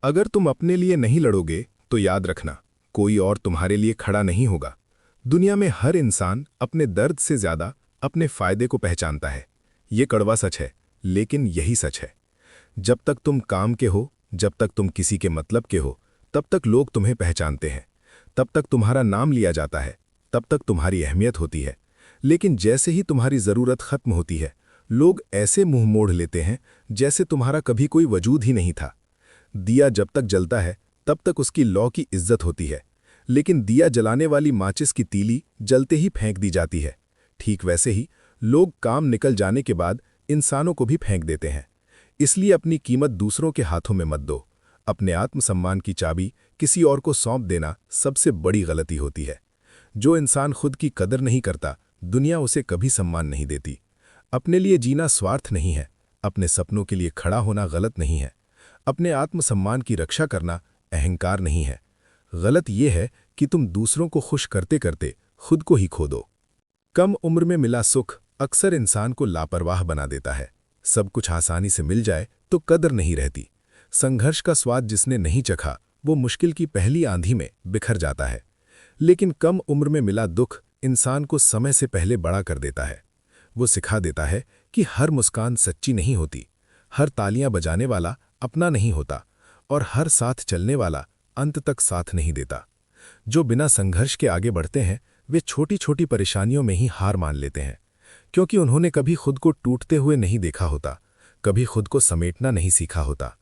अगर तुम अपने लिए नहीं लड़ोगे तो याद रखना, कोई और तुम्हारे लिए खड़ा नहीं होगा। दुनिया में हर इंसान अपने दर्द से ज्यादा अपने फायदे को पहचानता है। ये कड़वा सच है, लेकिन यही सच है। जब तक तुम काम के हो, जब तक तुम किसी के मतलब के हो, तब तक लोग तुम्हें पहचानते हैं, तब तक तुम्हारा नाम लिया जाता है, तब तक तुम्हारी अहमियत होती है। लेकिन जैसे ही तुम्हारी ज़रूरत खत्म होती है, लोग ऐसे मुंह मोड़ लेते हैं जैसे तुम्हारा कभी कोई वजूद ही नहीं था। दिया जब तक जलता है तब तक उसकी लौ की इज्जत होती है, लेकिन दिया जलाने वाली माचिस की तीली जलते ही फेंक दी जाती है। ठीक वैसे ही लोग काम निकल जाने के बाद इंसानों को भी फेंक देते हैं। इसलिए अपनी कीमत दूसरों के हाथों में मत दो। अपने आत्मसम्मान की चाबी किसी और को सौंप देना सबसे बड़ी गलती होती है। जो इंसान खुद की कदर नहीं करता, दुनिया उसे कभी सम्मान नहीं देती। अपने लिए जीना स्वार्थ नहीं है, अपने सपनों के लिए खड़ा होना गलत नहीं है, अपने आत्मसम्मान की रक्षा करना अहंकार नहीं है। गलत यह है कि तुम दूसरों को खुश करते करते खुद को ही खो दो। कम उम्र में मिला सुख अक्सर इंसान को लापरवाह बना देता है। सब कुछ आसानी से मिल जाए तो कदर नहीं रहती। संघर्ष का स्वाद जिसने नहीं चखा, वो मुश्किल की पहली आंधी में बिखर जाता है। लेकिन कम उम्र में मिला दुख इंसान को समय से पहले बड़ा कर देता है। वो सिखा देता है कि हर मुस्कान सच्ची नहीं होती, हर तालियां बजाने वाला अपना नहीं होता, और हर साथ चलने वाला अंत तक साथ नहीं देता। जो बिना संघर्ष के आगे बढ़ते हैं, वे छोटी छोटी परेशानियों में ही हार मान लेते हैं, क्योंकि उन्होंने कभी खुद को टूटते हुए नहीं देखा होता, कभी खुद को समेटना नहीं सीखा होता।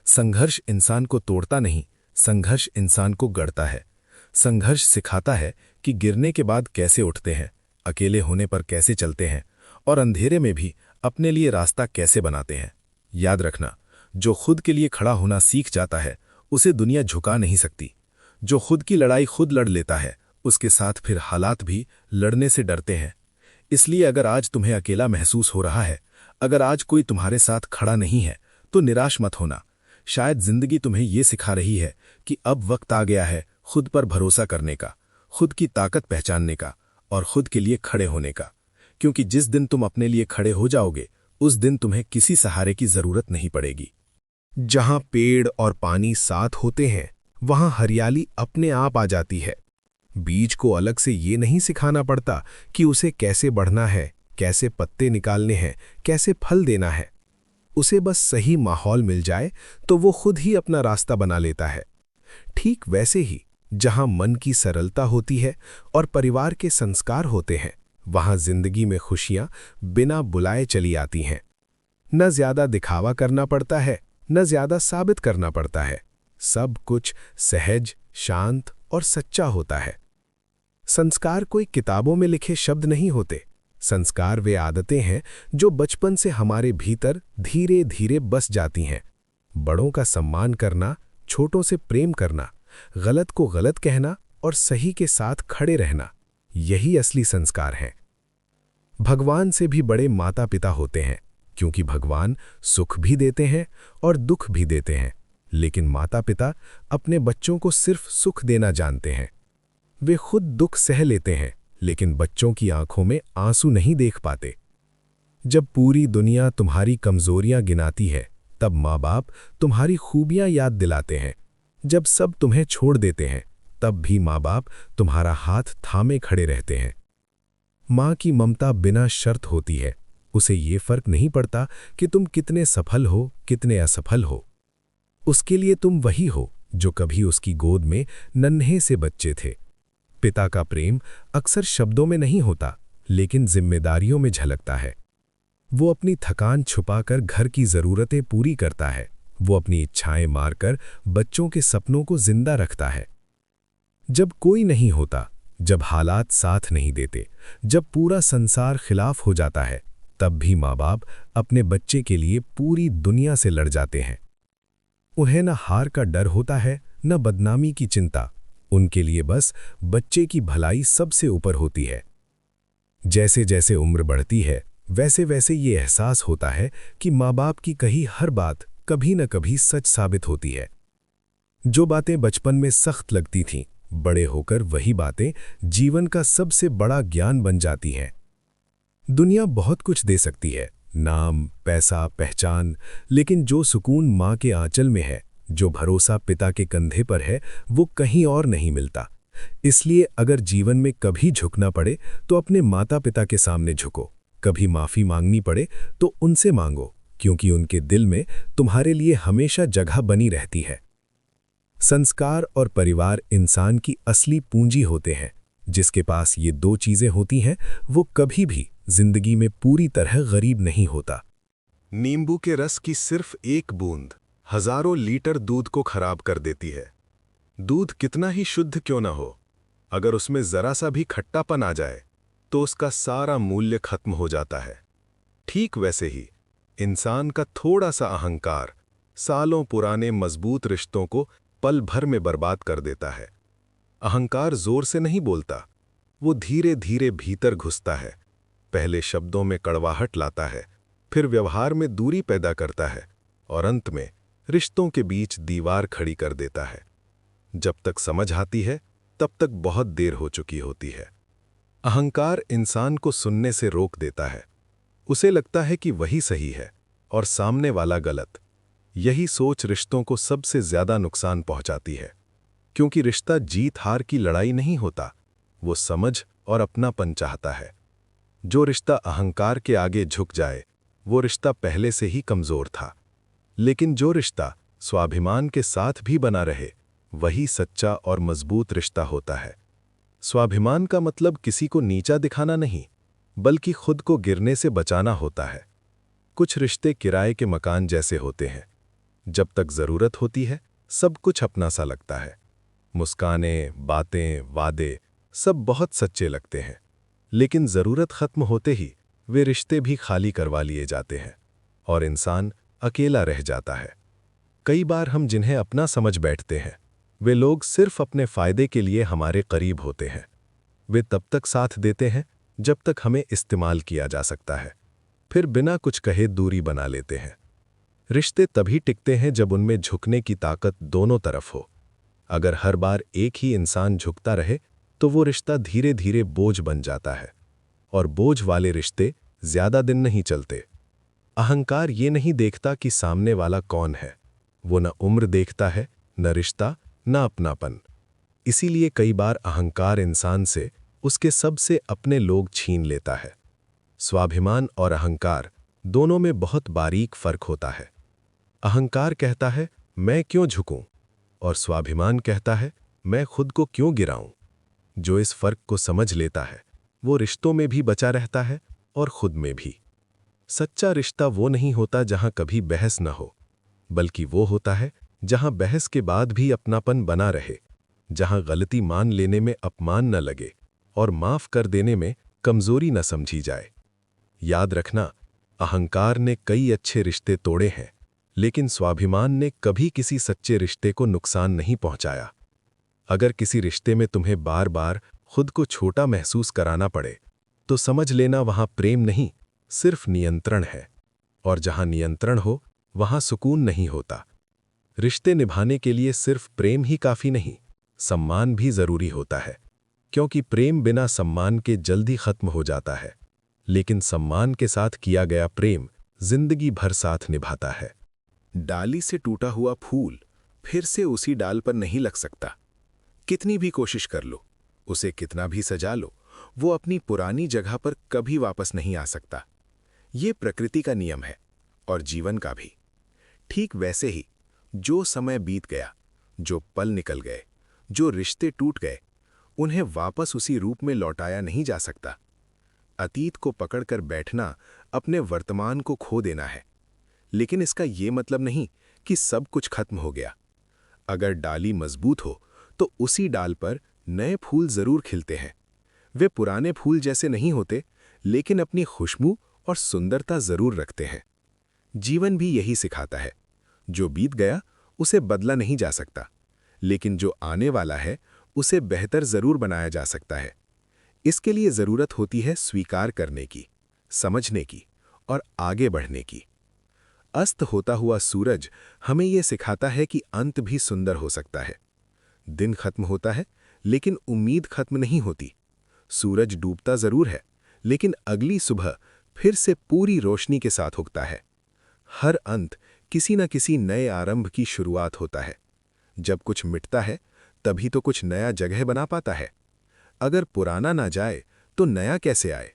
संघर्ष इंसान को तोड़ता नहीं, संघर्ष इंसान को गढ़ता है। संघर्ष सिखाता है कि गिरने के बाद कैसे उठते हैं, अकेले होने पर कैसे चलते हैं, और अंधेरे में भी अपने लिए रास्ता कैसे बनाते हैं। याद रखना, जो खुद के लिए खड़ा होना सीख जाता है, उसे दुनिया झुका नहीं सकती। जो खुद की लड़ाई खुद लड़ लेता है, उसके साथ फिर हालात भी लड़ने से डरते हैं। इसलिए अगर आज तुम्हें अकेला महसूस हो रहा है, अगर आज कोई तुम्हारे साथ खड़ा नहीं है, तो निराश मत होना। शायद जिंदगी तुम्हें ये सिखा रही है कि अब वक्त आ गया है खुद पर भरोसा करने का, खुद की ताकत पहचानने का, और खुद के लिए खड़े होने का। क्योंकि जिस दिन तुम अपने लिए खड़े हो जाओगे, उस दिन तुम्हें किसी सहारे की जरूरत नहीं पड़ेगी। जहां पेड़ और पानी साथ होते हैं, वहां हरियाली अपने आप आ जाती है। बीज को अलग से ये नहीं सिखाना पड़ता कि उसे कैसे बढ़ना है, कैसे पत्ते निकालने हैं, कैसे फल देना है। उसे बस सही माहौल मिल जाए तो वो खुद ही अपना रास्ता बना लेता है। ठीक वैसे ही जहां मन की सरलता होती है और परिवार के संस्कार होते हैं, वहां जिंदगी में खुशियां बिना बुलाए चली आती हैं। न ज्यादा दिखावा करना पड़ता है, न ज्यादा साबित करना पड़ता है। सब कुछ सहज, शांत और सच्चा होता है। संस्कार कोई किताबों में लिखे शब्द नहीं होते। संस्कार वे आदतें हैं जो बचपन से हमारे भीतर धीरे धीरे बस जाती हैं। बड़ों का सम्मान करना, छोटों से प्रेम करना, गलत को गलत कहना और सही के साथ खड़े रहना, यही असली संस्कार हैं। भगवान से भी बड़े माता पिता होते हैं, क्योंकि भगवान सुख भी देते हैं और दुख भी देते हैं। लेकिन माता पिता अपने बच्चों को सिर्फ सुख देना जानते हैं। वे खुद दुख सह लेते हैं, लेकिन बच्चों की आंखों में आंसू नहीं देख पाते। जब पूरी दुनिया तुम्हारी कमजोरियां गिनाती है, तब माँ बाप तुम्हारी खूबियां याद दिलाते हैं। जब सब तुम्हें छोड़ देते हैं, तब भी माँ बाप तुम्हारा हाथ थामे खड़े रहते हैं। माँ की ममता बिना शर्त होती है। उसे ये फर्क नहीं पड़ता कि तुम कितने सफल हो, कितने असफल हो। उसके लिए तुम वही हो जो कभी उसकी गोद में नन्हे से बच्चे थे। पिता का प्रेम अक्सर शब्दों में नहीं होता, लेकिन जिम्मेदारियों में झलकता है। वो अपनी थकान छुपाकर घर की जरूरतें पूरी करता है। वो अपनी इच्छाएं मारकर बच्चों के सपनों को जिंदा रखता है। जब कोई नहीं होता, जब हालात साथ नहीं देते, जब पूरा संसार खिलाफ हो जाता है, तब भी माँ बाप अपने बच्चे के लिए पूरी दुनिया से लड़ जाते हैं। उन्हें न हार का डर होता है, न बदनामी की चिंता। उनके लिए बस बच्चे की भलाई सबसे ऊपर होती है। जैसे जैसे उम्र बढ़ती है, वैसे वैसे ये एहसास होता है कि माँ बाप की कही हर बात कभी न कभी सच साबित होती है। जो बातें बचपन में सख्त लगती थीं, बड़े होकर वही बातें जीवन का सबसे बड़ा ज्ञान बन जाती हैं। दुनिया बहुत कुछ दे सकती है, नाम, पैसा, पहचान, लेकिन जो सुकून माँ के आंचल में है, जो भरोसा पिता के कंधे पर है वो कहीं और नहीं मिलता। इसलिए अगर जीवन में कभी झुकना पड़े तो अपने माता पिता के सामने झुको, कभी माफी मांगनी पड़े तो उनसे मांगो, क्योंकि उनके दिल में तुम्हारे लिए हमेशा जगह बनी रहती है। संस्कार और परिवार इंसान की असली पूंजी होते हैं। जिसके पास ये दो चीजें होती हैं वो कभी भी जिंदगी में पूरी तरह गरीब नहीं होता। नींबू के रस की सिर्फ एक बूंद हजारों लीटर दूध को खराब कर देती है। दूध कितना ही शुद्ध क्यों ना हो, अगर उसमें जरा सा भी खट्टापन आ जाए तो उसका सारा मूल्य खत्म हो जाता है। ठीक वैसे ही इंसान का थोड़ा सा अहंकार सालों पुराने मजबूत रिश्तों को पल भर में बर्बाद कर देता है। अहंकार जोर से नहीं बोलता, वो धीरे धीरे भीतर घुसता है। पहले शब्दों में कड़वाहट लाता है, फिर व्यवहार में दूरी पैदा करता है और अंत में रिश्तों के बीच दीवार खड़ी कर देता है। जब तक समझ आती है तब तक बहुत देर हो चुकी होती है। अहंकार इंसान को सुनने से रोक देता है। उसे लगता है कि वही सही है और सामने वाला गलत। यही सोच रिश्तों को सबसे ज्यादा नुकसान पहुंचाती है, क्योंकि रिश्ता जीत हार की लड़ाई नहीं होता, वो समझ और अपनापन चाहता है। जो रिश्ता अहंकार के आगे झुक जाए वो रिश्ता पहले से ही कमजोर था, लेकिन जो रिश्ता स्वाभिमान के साथ भी बना रहे वही सच्चा और मजबूत रिश्ता होता है। स्वाभिमान का मतलब किसी को नीचा दिखाना नहीं, बल्कि खुद को गिरने से बचाना होता है। कुछ रिश्ते किराए के मकान जैसे होते हैं। जब तक जरूरत होती है सब कुछ अपना सा लगता है। मुस्कानें, बातें, वादे सब बहुत सच्चे लगते हैं, लेकिन जरूरत खत्म होते ही वे रिश्ते भी खाली करवा लिए जाते हैं और इंसान अकेला रह जाता है। कई बार हम जिन्हें अपना समझ बैठते हैं वे लोग सिर्फ अपने फायदे के लिए हमारे करीब होते हैं। वे तब तक साथ देते हैं जब तक हमें इस्तेमाल किया जा सकता है, फिर बिना कुछ कहे दूरी बना लेते हैं। रिश्ते तभी टिकते हैं जब उनमें झुकने की ताकत दोनों तरफ हो। अगर हर बार एक ही इंसान झुकता रहे तो वो रिश्ता धीरे धीरे बोझ बन जाता है, और बोझ वाले रिश्ते ज्यादा दिन नहीं चलते। अहंकार ये नहीं देखता कि सामने वाला कौन है, वो न उम्र देखता है, न रिश्ता, न अपनापन। इसीलिए कई बार अहंकार इंसान से उसके सबसे अपने लोग छीन लेता है। स्वाभिमान और अहंकार दोनों में बहुत बारीक फर्क होता है। अहंकार कहता है मैं क्यों झुकूं, और स्वाभिमान कहता है मैं खुद को क्यों गिराऊं। जो इस फर्क को समझ लेता है वो रिश्तों में भी बचा रहता है और खुद में भी। सच्चा रिश्ता वो नहीं होता जहां कभी बहस न हो, बल्कि वो होता है जहां बहस के बाद भी अपनापन बना रहे, जहां गलती मान लेने में अपमान न लगे और माफ कर देने में कमजोरी न समझी जाए। याद रखना, अहंकार ने कई अच्छे रिश्ते तोड़े हैं, लेकिन स्वाभिमान ने कभी किसी सच्चे रिश्ते को नुकसान नहीं पहुंचाया। अगर किसी रिश्ते में तुम्हें बार बार खुद को छोटा महसूस कराना पड़े तो समझ लेना वहां प्रेम नहीं, सिर्फ नियंत्रण है। और जहां नियंत्रण हो वहां सुकून नहीं होता। रिश्ते निभाने के लिए सिर्फ प्रेम ही काफी नहीं, सम्मान भी जरूरी होता है, क्योंकि प्रेम बिना सम्मान के जल्दी खत्म हो जाता है, लेकिन सम्मान के साथ किया गया प्रेम जिंदगी भर साथ निभाता है। डाली से टूटा हुआ फूल फिर से उसी डाल पर नहीं लग सकता। कितनी भी कोशिश कर लो, उसे कितना भी सजा लो, वो अपनी पुरानी जगह पर कभी वापस नहीं आ सकता। ये प्रकृति का नियम है और जीवन का भी। ठीक वैसे ही जो समय बीत गया, जो पल निकल गए, जो रिश्ते टूट गए, उन्हें वापस उसी रूप में लौटाया नहीं जा सकता। अतीत को पकड़कर बैठना अपने वर्तमान को खो देना है, लेकिन इसका ये मतलब नहीं कि सब कुछ खत्म हो गया। अगर डाली मजबूत हो तो उसी डाल पर नए फूल जरूर खिलते हैं। वे पुराने फूल जैसे नहीं होते, लेकिन अपनी खुशबू और सुंदरता जरूर रखते हैं। जीवन भी यही सिखाता है, जो बीत गया उसे बदला नहीं जा सकता, लेकिन जो आने वाला है उसे बेहतर जरूर बनाया जा सकता है। इसके लिए जरूरत होती है स्वीकार करने की, समझने की और आगे बढ़ने की। अस्त होता हुआ सूरज हमें यह सिखाता है कि अंत भी सुंदर हो सकता है। दिन खत्म होता है, लेकिन उम्मीद खत्म नहीं होती। सूरज डूबता जरूर है, लेकिन अगली सुबह फिर से पूरी रोशनी के साथ उगता है। हर अंत किसी न किसी नए आरंभ की शुरुआत होता है। जब कुछ मिटता है तभी तो कुछ नया जगह बना पाता है। अगर पुराना ना जाए तो नया कैसे आए?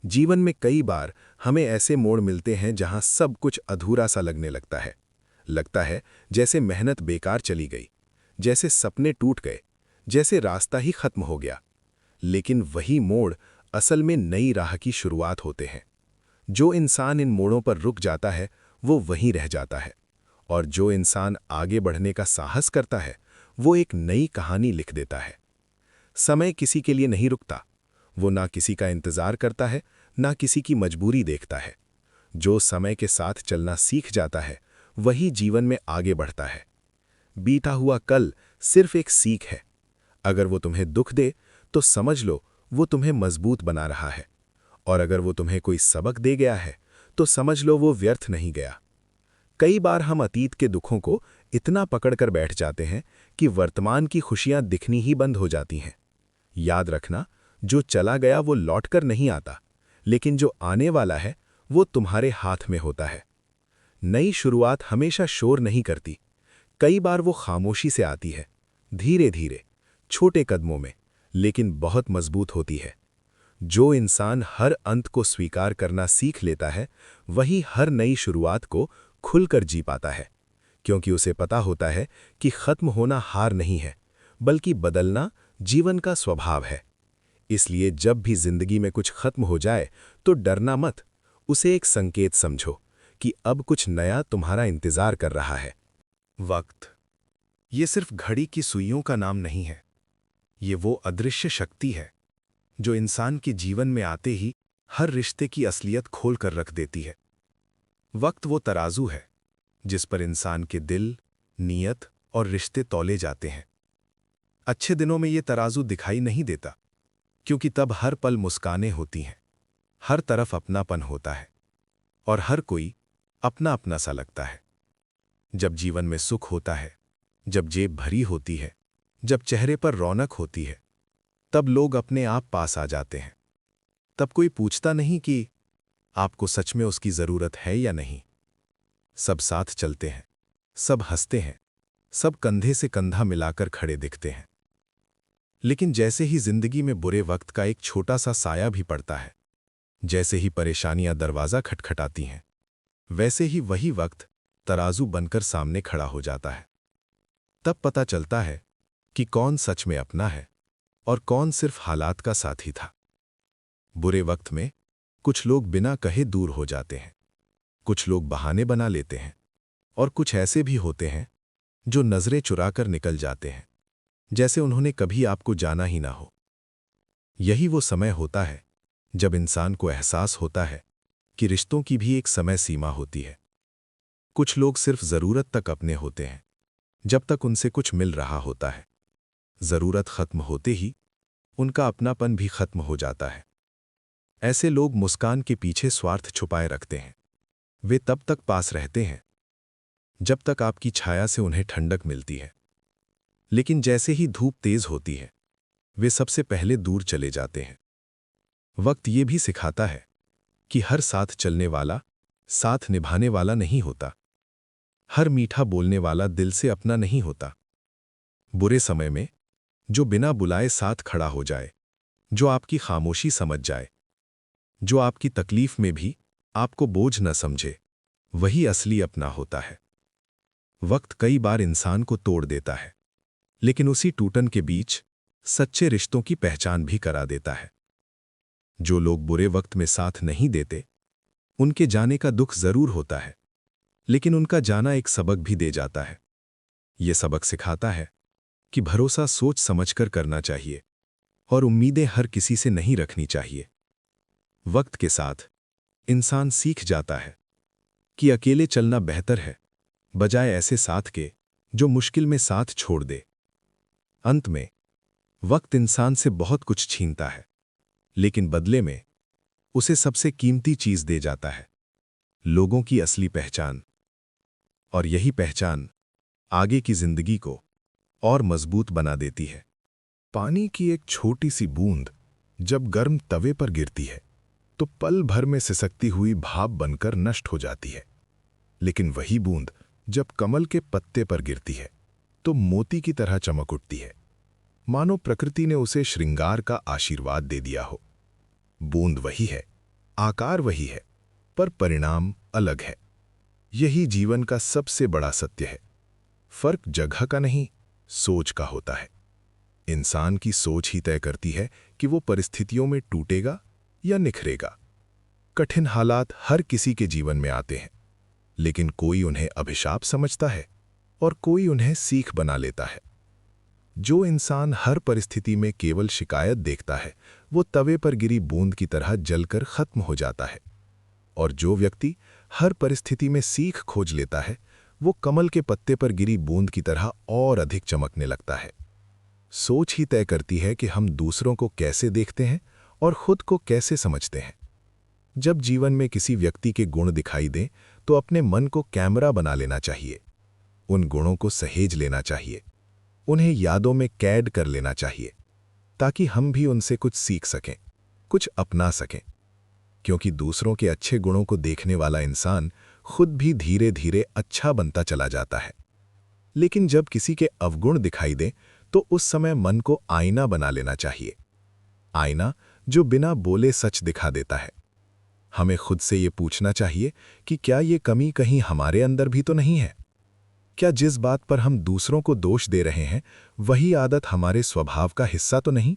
जीवन में कई बार हमें ऐसे मोड़ मिलते हैं जहां सब कुछ अधूरा सा लगने लगता है जैसे मेहनत बेकार चली गई, जैसे सपने टूट गए, जैसे रास्ता ही खत्म हो गया। लेकिन वही मोड़ असल में नई राह की शुरुआत होते हैं। जो इंसान इन मोड़ों पर रुक जाता है वो वहीं रह जाता है, और जो इंसान आगे बढ़ने का साहस करता है वो एक नई कहानी लिख देता है। समय किसी के लिए नहीं रुकता। वो ना किसी का इंतजार करता है, ना किसी की मजबूरी देखता है। जो समय के साथ चलना सीख जाता है वही जीवन में आगे बढ़ता है। बीता हुआ कल सिर्फ एक सीख है। अगर वो तुम्हें दुख दे तो समझ लो वो तुम्हें मजबूत बना रहा है, और अगर वो तुम्हें कोई सबक दे गया है तो समझ लो वो व्यर्थ नहीं गया। कई बार हम अतीत के दुखों को इतना पकड़कर बैठ जाते हैं कि वर्तमान की खुशियां दिखनी ही बंद हो जाती हैं। याद रखना, जो चला गया वो लौटकर नहीं आता, लेकिन जो आने वाला है वो तुम्हारे हाथ में होता है। नई शुरुआत हमेशा शोर नहीं करती। कई बार वो खामोशी से आती है, धीरे धीरे, छोटे कदमों में, लेकिन बहुत मजबूत होती है। जो इंसान हर अंत को स्वीकार करना सीख लेता है वही हर नई शुरुआत को खुलकर जी पाता है, क्योंकि उसे पता होता है कि खत्म होना हार नहीं है, बल्कि बदलना जीवन का स्वभाव है। इसलिए जब भी जिंदगी में कुछ खत्म हो जाए तो डरना मत, उसे एक संकेत समझो कि अब कुछ नया तुम्हारा इंतजार कर रहा है। वक्त, ये सिर्फ घड़ी की सुइयों का नाम नहीं है। ये वो अदृश्य शक्ति है जो इंसान के जीवन में आते ही हर रिश्ते की असलियत खोल कर रख देती है। वक्त वो तराजू है जिस पर इंसान के दिल, नीयत और रिश्ते तौले जाते हैं। अच्छे दिनों में ये तराजू दिखाई नहीं देता, क्योंकि तब हर पल मुस्कानें होती हैं, हर तरफ अपनापन होता है, और हर कोई अपना अपना सा लगता है। जब जीवन में सुख होता है, जब जेब भरी होती है, जब चेहरे पर रौनक होती है, तब लोग अपने आप पास आ जाते हैं। तब कोई पूछता नहीं कि आपको सच में उसकी जरूरत है या नहीं। सब साथ चलते हैं, सब हंसते हैं, सब कंधे से कंधा मिलाकर खड़े दिखते हैं। लेकिन जैसे ही जिंदगी में बुरे वक्त का एक छोटा सा साया भी पड़ता है, जैसे ही परेशानियां दरवाजा खटखटाती हैं, वैसे ही वही वक्त तराजू बनकर सामने खड़ा हो जाता है। तब पता चलता है कि कौन सच में अपना है और कौन सिर्फ हालात का साथी था। बुरे वक्त में कुछ लोग बिना कहे दूर हो जाते हैं, कुछ लोग बहाने बना लेते हैं, और कुछ ऐसे भी होते हैं जो नजरें चुराकर निकल जाते हैं, जैसे उन्होंने कभी आपको जाना ही ना हो। यही वो समय होता है जब इंसान को एहसास होता है कि रिश्तों की भी एक समय सीमा होती है। कुछ लोग सिर्फ जरूरत तक अपने होते हैं, जब तक उनसे कुछ मिल रहा होता है। जरूरत खत्म होते ही उनका अपनापन भी खत्म हो जाता है। ऐसे लोग मुस्कान के पीछे स्वार्थ छुपाए रखते हैं। वे तब तक पास रहते हैं जब तक आपकी छाया से उन्हें ठंडक मिलती है, लेकिन जैसे ही धूप तेज होती है वे सबसे पहले दूर चले जाते हैं। वक्त ये भी सिखाता है कि हर साथ चलने वाला साथ निभाने वाला नहीं होता। हर मीठा बोलने वाला दिल से अपना नहीं होता। बुरे समय में जो बिना बुलाए साथ खड़ा हो जाए, जो आपकी खामोशी समझ जाए, जो आपकी तकलीफ में भी आपको बोझ न समझे, वही असली अपना होता है। वक्त कई बार इंसान को तोड़ देता है, लेकिन उसी टूटन के बीच सच्चे रिश्तों की पहचान भी करा देता है। जो लोग बुरे वक्त में साथ नहीं देते, उनके जाने का दुख जरूर होता है, लेकिन उनका जाना एक सबक भी दे जाता है। ये सबक सिखाता है कि भरोसा सोच समझकर करना चाहिए और उम्मीदें हर किसी से नहीं रखनी चाहिए। वक्त के साथ इंसान सीख जाता है कि अकेले चलना बेहतर है, बजाय ऐसे साथ के जो मुश्किल में साथ छोड़ दे। अंत में वक्त इंसान से बहुत कुछ छीनता है, लेकिन बदले में उसे सबसे कीमती चीज दे जाता है, लोगों की असली पहचान। और यही पहचान आगे की जिंदगी को और मजबूत बना देती है। पानी की एक छोटी सी बूंद जब गर्म तवे पर गिरती है तो पल भर में सिसकती हुई भाप बनकर नष्ट हो जाती है। लेकिन वही बूंद जब कमल के पत्ते पर गिरती है तो मोती की तरह चमक उठती है, मानो प्रकृति ने उसे श्रृंगार का आशीर्वाद दे दिया हो। बूंद वही है, आकार वही है, पर परिणाम अलग है। यही जीवन का सबसे बड़ा सत्य है। फर्क जगह का नहीं, सोच का होता है। इंसान की सोच ही तय करती है कि वो परिस्थितियों में टूटेगा या निखरेगा। कठिन हालात हर किसी के जीवन में आते हैं, लेकिन कोई उन्हें अभिशाप समझता है और कोई उन्हें सीख बना लेता है। जो इंसान हर परिस्थिति में केवल शिकायत देखता है, वो तवे पर गिरी बूंद की तरह जलकर खत्म हो जाता है। और जो व्यक्ति हर परिस्थिति में सीख खोज लेता है, वो कमल के पत्ते पर गिरी बूंद की तरह और अधिक चमकने लगता है। सोच ही तय करती है कि हम दूसरों को कैसे देखते हैं और खुद को कैसे समझते हैं। जब जीवन में किसी व्यक्ति के गुण दिखाई दें, तो अपने मन को कैमरा बना लेना चाहिए। उन गुणों को सहेज लेना चाहिए, उन्हें यादों में कैद कर लेना चाहिए, ताकि हम भी उनसे कुछ सीख सकें, कुछ अपना सकें। क्योंकि दूसरों के अच्छे गुणों को देखने वाला इंसान खुद भी धीरे धीरे अच्छा बनता चला जाता है। लेकिन जब किसी के अवगुण दिखाई दें, तो उस समय मन को आईना बना लेना चाहिए। आईना जो बिना बोले सच दिखा देता है। हमें खुद से ये पूछना चाहिए कि क्या ये कमी कहीं हमारे अंदर भी तो नहीं है? क्या जिस बात पर हम दूसरों को दोष दे रहे हैं, वही आदत हमारे स्वभाव का हिस्सा तो नहीं?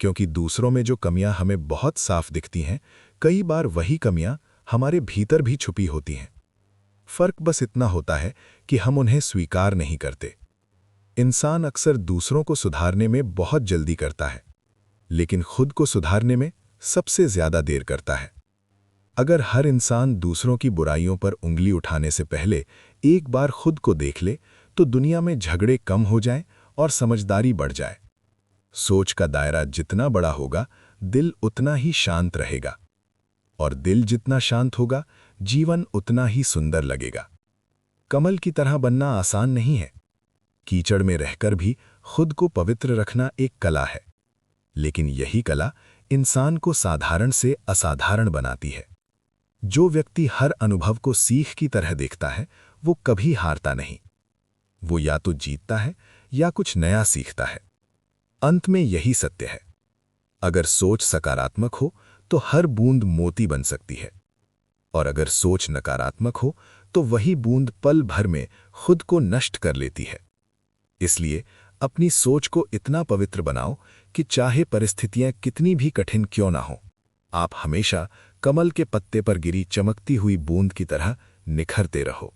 क्योंकि दूसरों में जो कमियां हमें बहुत साफ दिखती हैं, कई बार वही कमियां हमारे भीतर भी छुपी होती हैं। फर्क बस इतना होता है कि हम उन्हें स्वीकार नहीं करते। इंसान अक्सर दूसरों को सुधारने में बहुत जल्दी करता है, लेकिन खुद को सुधारने में सबसे ज्यादा देर करता है। अगर हर इंसान दूसरों की बुराइयों पर उंगली उठाने से पहले एक बार खुद को देख ले, तो दुनिया में झगड़े कम हो जाएं और समझदारी बढ़ जाए। सोच का दायरा जितना बड़ा होगा, दिल उतना ही शांत रहेगा, और दिल जितना शांत होगा, जीवन उतना ही सुंदर लगेगा। कमल की तरह बनना आसान नहीं है। कीचड़ में रहकर भी खुद को पवित्र रखना एक कला है, लेकिन यही कला इंसान को साधारण से असाधारण बनाती है। जो व्यक्ति हर अनुभव को सीख की तरह देखता है, वो कभी हारता नहीं। वो या तो जीतता है या कुछ नया सीखता है। अंत में यही सत्य है। अगर सोच सकारात्मक हो तो हर बूंद मोती बन सकती है, और अगर सोच नकारात्मक हो तो वही बूंद पल भर में खुद को नष्ट कर लेती है। इसलिए अपनी सोच को इतना पवित्र बनाओ कि चाहे परिस्थितियां कितनी भी कठिन क्यों ना हो, आप हमेशा कमल के पत्ते पर गिरी चमकती हुई बूंद की तरह निखरते रहो।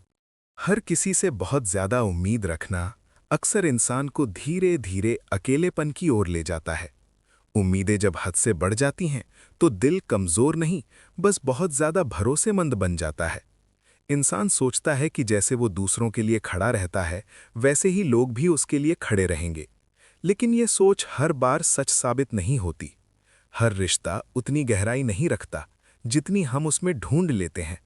हर किसी से बहुत ज्यादा उम्मीद रखना अक्सर इंसान को धीरे धीरे अकेलेपन की ओर ले जाता है। उम्मीदें जब हद से बढ़ जाती हैं, तो दिल कमजोर नहीं, बस बहुत ज्यादा भरोसेमंद बन जाता है। इंसान सोचता है कि जैसे वो दूसरों के लिए खड़ा रहता है, वैसे ही लोग भी उसके लिए खड़े रहेंगे। लेकिन ये सोच हर बार सच साबित नहीं होती। हर रिश्ता उतनी गहराई नहीं रखता जितनी हम उसमें ढूंढ लेते हैं,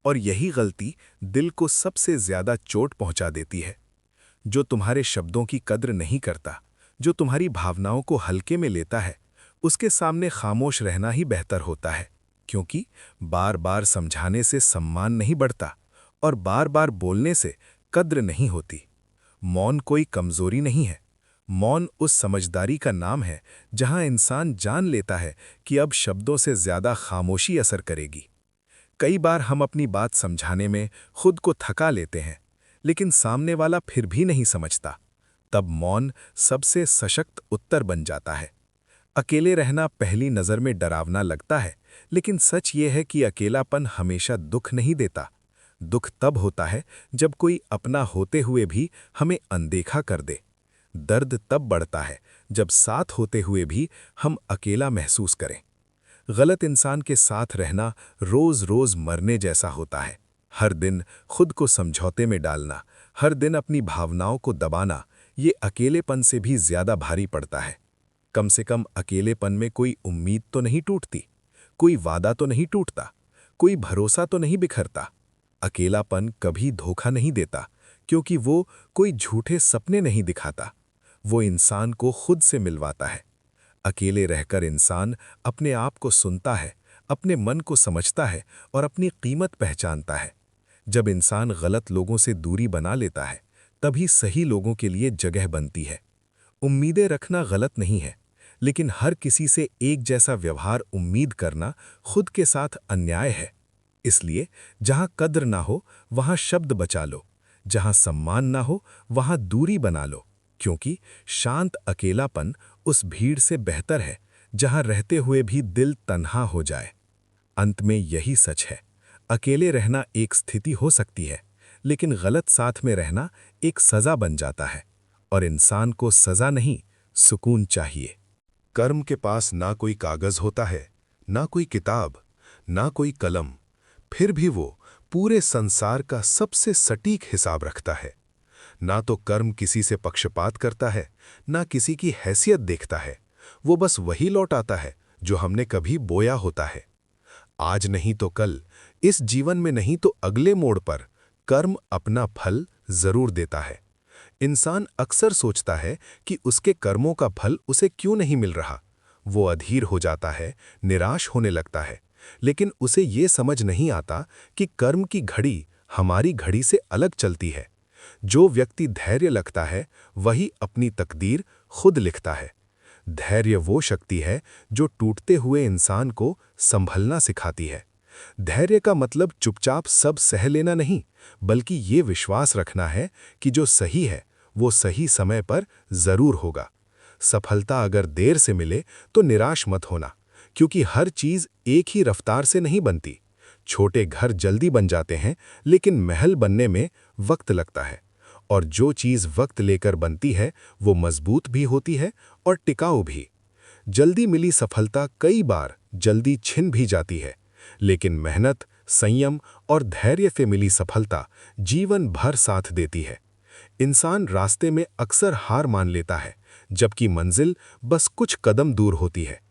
और यही गलती दिल को सबसे ज्यादा चोट पहुंचा देती है। जो तुम्हारे शब्दों की कद्र नहीं करता, जो तुम्हारी भावनाओं को हल्के में लेता है, उसके सामने खामोश रहना ही बेहतर होता है। क्योंकि बार बार समझाने से सम्मान नहीं बढ़ता, और बार बार बोलने से कद्र नहीं होती। मौन कोई कमजोरी नहीं है। मौन उस समझदारी का नाम है जहां इंसान जान लेता है कि अब शब्दों से ज्यादा खामोशी असर करेगी। कई बार हम अपनी बात समझाने में खुद को थका लेते हैं, लेकिन सामने वाला फिर भी नहीं समझता। तब मौन सबसे सशक्त उत्तर बन जाता है। अकेले रहना पहली नज़र में डरावना लगता है, लेकिन सच ये है कि अकेलापन हमेशा दुख नहीं देता। दुख तब होता है जब कोई अपना होते हुए भी हमें अनदेखा कर दे। दर्द तब बढ़ता है जब साथ होते हुए भी हम अकेला महसूस करें। गलत इंसान के साथ रहना रोज रोज मरने जैसा होता है। हर दिन खुद को समझौते में डालना, हर दिन अपनी भावनाओं को दबाना, ये अकेलेपन से भी ज्यादा भारी पड़ता है। कम से कम अकेलेपन में कोई उम्मीद तो नहीं टूटती, कोई वादा तो नहीं टूटता, कोई भरोसा तो नहीं बिखरता। अकेलापन कभी धोखा नहीं देता, क्योंकि वो कोई झूठे सपने नहीं दिखाता। वो इंसान को खुद से मिलवाता है। अकेले रहकर इंसान अपने आप को सुनता है, अपने मन को समझता है और अपनी कीमत पहचानता है। जब इंसान गलत लोगों से दूरी बना लेता है, तभी सही लोगों के लिए जगह बनती है। उम्मीदें रखना गलत नहीं है, लेकिन हर किसी से एक जैसा व्यवहार उम्मीद करना खुद के साथ अन्याय है। इसलिए जहां कद्र ना हो, वहां शब्द बचा लो। जहां सम्मान ना हो, वहां दूरी बना लो, क्योंकि शांत अकेलापन उस भीड़ से बेहतर है जहां रहते हुए भी दिल तन्हा हो जाए। अंत में यही सच है, अकेले रहना एक स्थिति हो सकती है, लेकिन गलत साथ में रहना एक सजा बन जाता है, और इंसान को सजा नहीं, सुकून चाहिए। कर्म के पास ना कोई कागज होता है, ना कोई किताब, ना कोई कलम, फिर भी वो पूरे संसार का सबसे सटीक हिसाब रखता है। ना तो कर्म किसी से पक्षपात करता है, ना किसी की हैसियत देखता है। वो बस वही लौटाता है जो हमने कभी बोया होता है। आज नहीं तो कल, इस जीवन में नहीं तो अगले मोड़ पर कर्म अपना फल जरूर देता है। इंसान अक्सर सोचता है कि उसके कर्मों का फल उसे क्यों नहीं मिल रहा। वो अधीर हो जाता है, निराश होने लगता है, लेकिन उसे ये समझ नहीं आता कि कर्म की घड़ी हमारी घड़ी से अलग चलती है। जो व्यक्ति धैर्य रखता है, वही अपनी तकदीर खुद लिखता है। धैर्य वो शक्ति है जो टूटते हुए इंसान को संभलना सिखाती है। धैर्य का मतलब चुपचाप सब सह लेना नहीं, बल्कि ये विश्वास रखना है कि जो सही है वो सही समय पर जरूर होगा। सफलता अगर देर से मिले तो निराश मत होना, क्योंकि हर चीज एक ही रफ्तार से नहीं बनती। छोटे घर जल्दी बन जाते हैं, लेकिन महल बनने में वक्त लगता है। और जो चीज वक्त लेकर बनती है, वो मजबूत भी होती है और टिकाऊ भी। जल्दी मिली सफलता कई बार जल्दी छिन भी जाती है, लेकिन मेहनत, संयम और धैर्य से मिली सफलता जीवन भर साथ देती है। इंसान रास्ते में अक्सर हार मान लेता है, जबकि मंजिल बस कुछ कदम दूर होती है।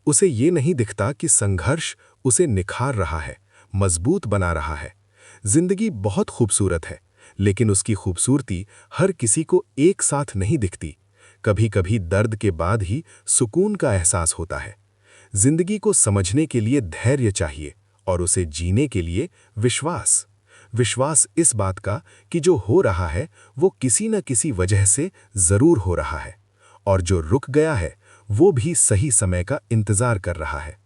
उसे ये नहीं दिखता कि संघर्ष उसे निखार रहा है, मजबूत बना रहा है। जिंदगी बहुत खूबसूरत है, लेकिन उसकी खूबसूरती हर किसी को एक साथ नहीं दिखती। कभी-कभी दर्द के बाद ही सुकून का एहसास होता है। जिंदगी को समझने के लिए धैर्य चाहिए, और उसे जीने के लिए विश्वास। विश्वास इस बात का कि जो हो रहा है वो किसी न किसी वजह से जरूर हो रहा है, और जो रुक गया है वो भी सही समय का इंतजार कर रहा है।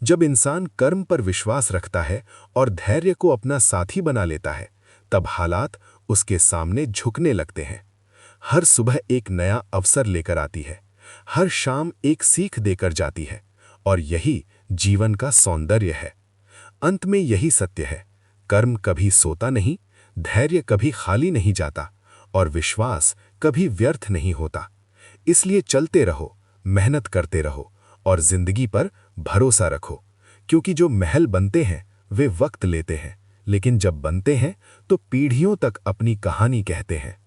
जब इंसान कर्म पर विश्वास रखता है और धैर्य को अपना साथी बना लेता है, तब हालात उसके सामने झुकने लगते हैं। हर सुबह एक नया अवसर लेकर आती है, हर शाम एक सीख देकर जाती है, और यही जीवन का सौंदर्य है। अंत में यही सत्य है, कर्म कभी सोता नहीं, धैर्य कभी खाली नहीं जाता, और विश्वास कभी व्यर्थ नहीं होता। इसलिए चलते रहो, मेहनत करते रहो, और जिंदगी पर भरोसा रखो, क्योंकि जो महल बनते हैं वे वक्त लेते हैं, लेकिन जब बनते हैं तो पीढ़ियों तक अपनी कहानी कहते हैं।